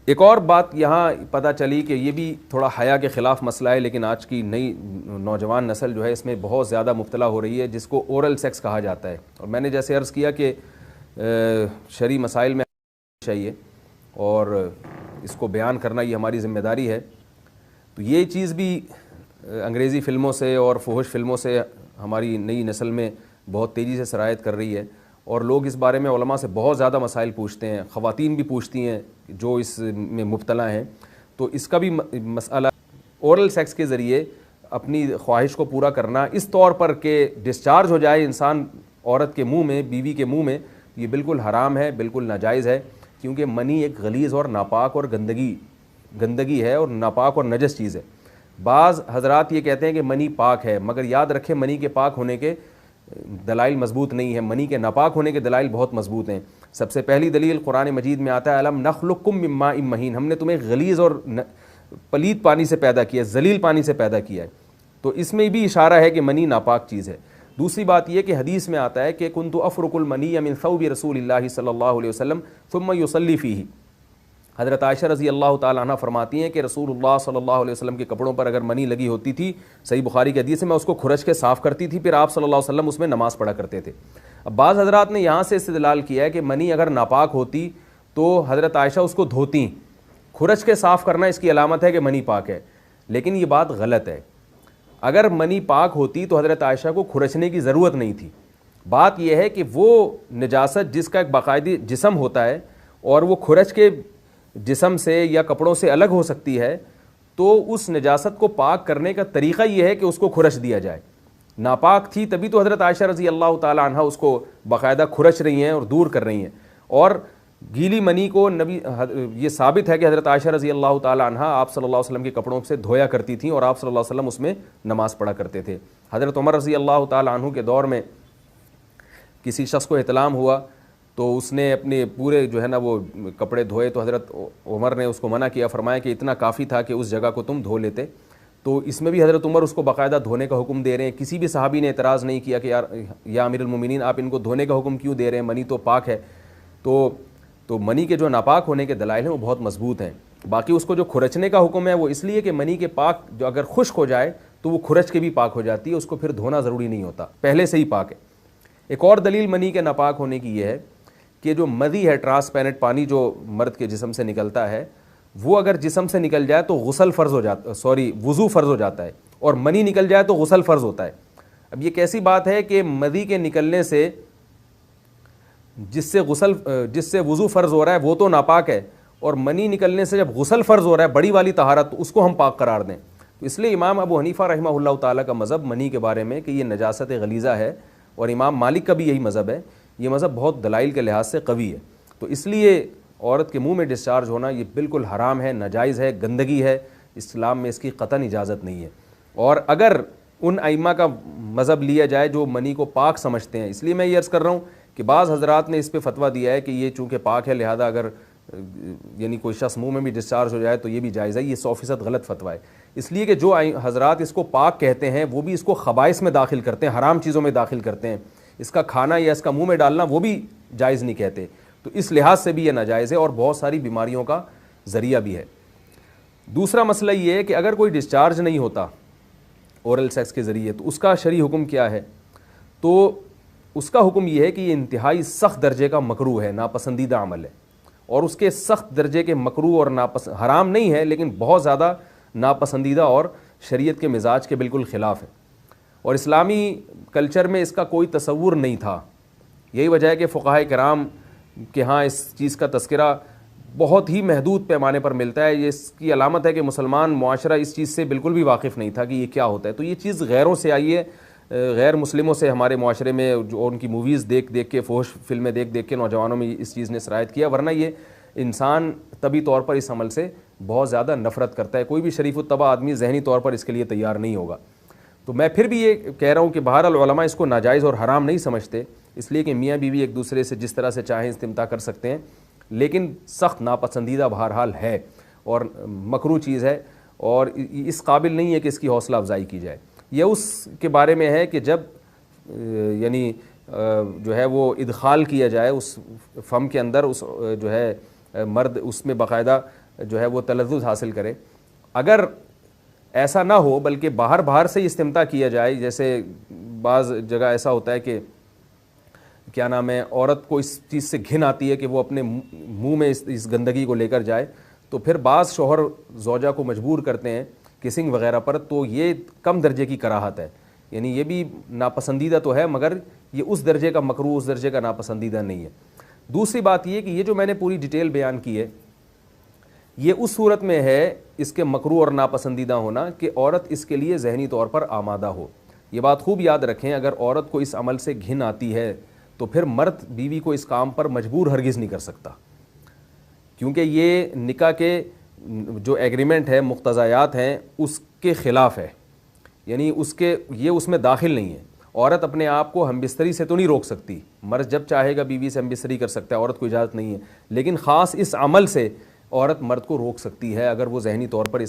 ایک اور بات یہاں پتہ چلی کہ یہ بھی تھوڑا حیا کے خلاف مسئلہ ہے، لیکن آج کی نئی نوجوان نسل جو ہے اس میں بہت زیادہ مبتلا ہو رہی ہے، جس کو اورل سیکس کہا جاتا ہے. اور میں نے جیسے عرض کیا کہ شرعی مسائل میں چاہیے اور اس کو بیان کرنا یہ ہماری ذمہ داری ہے. تو یہ چیز بھی انگریزی فلموں سے اور فحش فلموں سے ہماری نئی نسل میں بہت تیزی سے سرایت کر رہی ہے، اور لوگ اس بارے میں علماء سے بہت زیادہ مسائل پوچھتے ہیں، خواتین بھی پوچھتی ہیں جو اس میں مبتلا ہیں. تو اس کا بھی مسئلہ اورل سیکس کے ذریعے اپنی خواہش کو پورا کرنا اس طور پر کہ ڈسچارج ہو جائے انسان عورت کے منہ میں، بیوی کے منہ میں، یہ بالکل حرام ہے، بالکل ناجائز ہے، کیونکہ منی ایک غلیظ اور ناپاک اور گندگی ہے اور ناپاک اور نجس چیز ہے. بعض حضرات یہ کہتے ہیں کہ منی پاک ہے، مگر یاد رکھیں منی کے پاک ہونے کے دلائل مضبوط نہیں ہیں، منی کے ناپاک ہونے کے دلائل بہت مضبوط ہیں. سب سے پہلی دلیل قرآن مجید میں آتا ہے الم نخلقکم من ماء مہین، ہم نے تمہیں غلیظ اور پلید پانی سے پیدا کیا ہے، ذلیل پانی سے پیدا کیا ہے. تو اس میں بھی اشارہ ہے کہ منی ناپاک چیز ہے. دوسری بات یہ کہ حدیث میں آتا ہے کہ کنت افرق المنی من ثوب رسول اللہ صلی اللہ علیہ وسلم ثم یصلی فیہ. حضرت عائشہ رضی اللہ تعالیٰ عنہ فرماتی ہیں کہ رسول اللہ صلی اللہ علیہ وسلم کے کپڑوں پر اگر منی لگی ہوتی تھی، صحیح بخاری کی حدیث ہے، میں اس کو کھرچ کے صاف کرتی تھی، پھر آپ صلی اللہ علیہ وسلم اس میں نماز پڑھا کرتے تھے. اب بعض حضرات نے یہاں سے استدلال کیا ہے کہ منی اگر ناپاک ہوتی تو حضرت عائشہ اس کو دھوتی، کھرچ کے صاف کرنا اس کی علامت ہے کہ منی پاک ہے. لیکن یہ بات غلط ہے. اگر منی پاک ہوتی تو حضرت عائشہ کو کھرچنے کی ضرورت نہیں تھی. بات یہ ہے کہ وہ نجاست جس کا ایک باقاعدی جسم ہوتا ہے اور وہ کھرچ کے جسم سے یا کپڑوں سے الگ ہو سکتی ہے، تو اس نجاست کو پاک کرنے کا طریقہ یہ ہے کہ اس کو کھرچ دیا جائے. ناپاک تھی تبھی تو حضرت عائشہ رضی اللہ تعالی عنہ اس کو باقاعدہ کھرچ رہی ہیں اور دور کر رہی ہیں. اور گیلی منی کو یہ ثابت ہے کہ حضرت عائشہ رضی اللہ تعالی عنہ آپ صلی اللہ علیہ وسلم کے کپڑوں سے دھویا کرتی تھیں اور آپ صلی اللہ علیہ وسلم اس میں نماز پڑھا کرتے تھے. حضرت عمر رضی اللہ تعالی عنہ کے دور میں کسی شخص کو احتلام ہوا تو اس نے اپنے پورے جو ہے نا وہ کپڑے دھوئے، تو حضرت عمر نے اس کو منع کیا، فرمایا کہ اتنا کافی تھا کہ اس جگہ کو تم دھو لیتے. تو اس میں بھی حضرت عمر اس کو باقاعدہ دھونے کا حکم دے رہے ہیں. کسی بھی صحابی نے اعتراض نہیں کیا کہ یا امیر المومنین آپ ان کو دھونے کا حکم کیوں دے رہے ہیں، منی تو پاک ہے. تو منی کے جو ناپاک ہونے کے دلائل ہیں وہ بہت مضبوط ہیں. باقی اس کو جو کھرچنے کا حکم ہے وہ اس لیے کہ منی کے پاک جو اگر خشک ہو جائے تو وہ کھرچ کے بھی پاک ہو جاتی ہے، اس کو پھر دھونا ضروری نہیں ہوتا، پہلے سے ہی پاک ہے. ایک اور دلیل منی کے ناپاک ہونے کی یہ ہے کہ جو مدی ہے، ٹرانسپیرنٹ پانی جو مرد کے جسم سے نکلتا ہے، وہ اگر جسم سے نکل جائے تو وضو فرض ہو جاتا ہے، اور منی نکل جائے تو غسل فرض ہوتا ہے. اب یہ کیسی بات ہے کہ مدی کے نکلنے سے جس سے وضو فرض ہو رہا ہے وہ تو ناپاک ہے، اور منی نکلنے سے جب غسل فرض ہو رہا ہے بڑی والی طہارت، تو اس کو ہم پاک قرار دیں. تو اس لیے امام ابو حنیفہ رحمہ اللہ تعالیٰ کا مذہب منی کے بارے میں کہ یہ نجاست غلیظہ ہے، اور امام مالک کا بھی یہی مذہب ہے. یہ مذہب بہت دلائل کے لحاظ سے قوی ہے. تو اس لیے عورت کے منہ میں ڈسچارج ہونا یہ بالکل حرام ہے، ناجائز ہے، گندگی ہے، اسلام میں اس کی قطعاً اجازت نہیں ہے. اور اگر ان ائمہ کا مذہب لیا جائے جو منی کو پاک سمجھتے ہیں، اس لیے میں یہ عرض کر رہا ہوں کہ بعض حضرات نے اس پہ فتویٰ دیا ہے کہ یہ چونکہ پاک ہے لہذا اگر یعنی کوئی شخص منہ میں بھی ڈسچارج ہو جائے تو یہ بھی جائز ہے. یہ 100% غلط فتویٰ ہے. اس لیے کہ جو حضرات اس کو پاک کہتے ہیں وہ بھی اس کو خبائث میں داخل کرتے ہیں، حرام چیزوں میں داخل کرتے ہیں. اس کا کھانا یا اس کا منہ میں ڈالنا وہ بھی جائز نہیں کہتے. تو اس لحاظ سے بھی یہ ناجائز ہے اور بہت ساری بیماریوں کا ذریعہ بھی ہے. دوسرا مسئلہ یہ ہے کہ اگر کوئی ڈسچارج نہیں ہوتا اورل سیکس کے ذریعے تو اس کا شرعی حکم کیا ہے؟ تو اس کا حکم یہ ہے کہ یہ انتہائی سخت درجے کا مکروہ ہے، ناپسندیدہ عمل ہے. اور اس کے سخت درجے کے مکروہ اور حرام نہیں ہے لیکن بہت زیادہ ناپسندیدہ اور شریعت کے مزاج کے بالکل خلاف ہے. اور اسلامی کلچر میں اس کا کوئی تصور نہیں تھا. یہی وجہ ہے کہ فقہاء کرام کے ہاں اس چیز کا تذکرہ بہت ہی محدود پیمانے پر ملتا ہے. یہ اس کی علامت ہے کہ مسلمان معاشرہ اس چیز سے بالکل بھی واقف نہیں تھا کہ یہ کیا ہوتا ہے. تو یہ چیز غیروں سے آئی ہے، غیر مسلموں سے ہمارے معاشرے میں جو ان کی موویز دیکھ کے، فحش فلمیں دیکھ کے نوجوانوں میں اس چیز نے سرایت کیا. ورنہ یہ انسان طبی طور پر اس عمل سے بہت زیادہ نفرت کرتا ہے. کوئی بھی شریف الطبع آدمی ذہنی طور پر اس کے لیے تیار نہیں ہوگا. تو میں پھر بھی یہ کہہ رہا ہوں کہ بہرحال علماء اس کو ناجائز اور حرام نہیں سمجھتے، اس لیے کہ میاں بیوی ایک دوسرے سے جس طرح سے چاہیں استمتاع کر سکتے ہیں، لیکن سخت ناپسندیدہ بہرحال ہے اور مکروہ چیز ہے، اور اس قابل نہیں ہے کہ اس کی حوصلہ افزائی کی جائے. یہ اس کے بارے میں ہے کہ جب یعنی جو ہے وہ ادخال کیا جائے اس فم کے اندر، اس جو ہے مرد اس میں باقاعدہ جو ہے وہ تلذذ حاصل کرے. اگر ایسا نہ ہو بلکہ باہر سے ہی استمتاع کیا جائے, جیسے بعض جگہ ایسا ہوتا ہے کہ کیا نام ہے, عورت کو اس چیز سے گھن آتی ہے کہ وہ اپنے منہ میں اس گندگی کو لے کر جائے, تو پھر بعض شوہر زوجہ کو مجبور کرتے ہیں کسنگ وغیرہ پر, تو یہ کم درجے کی کراہت ہے. یعنی یہ بھی ناپسندیدہ تو ہے مگر یہ اس درجے کا مکروہ, اس درجے کا ناپسندیدہ نہیں ہے. دوسری بات یہ کہ یہ جو میں نے پوری ڈیٹیل بیان کی ہے یہ اس صورت میں ہے اس کے مکروہ اور ناپسندیدہ ہونا کہ عورت اس کے لیے ذہنی طور پر آمادہ ہو. یہ بات خوب یاد رکھیں, اگر عورت کو اس عمل سے گھن آتی ہے تو پھر مرد بیوی کو اس کام پر مجبور ہرگز نہیں کر سکتا, کیونکہ یہ نکاح کے جو ایگریمنٹ ہے, مقتضیات ہیں, اس کے خلاف ہے. یعنی یہ اس میں داخل نہیں ہے. عورت اپنے آپ کو ہم بستری سے تو نہیں روک سکتی, مرد جب چاہے گا بیوی سے ہم بستری کر سکتا ہے, عورت کو اجازت نہیں ہے, لیکن خاص اس عمل سے عورت مرد کو روک سکتی ہے اگر وہ ذہنی طور پر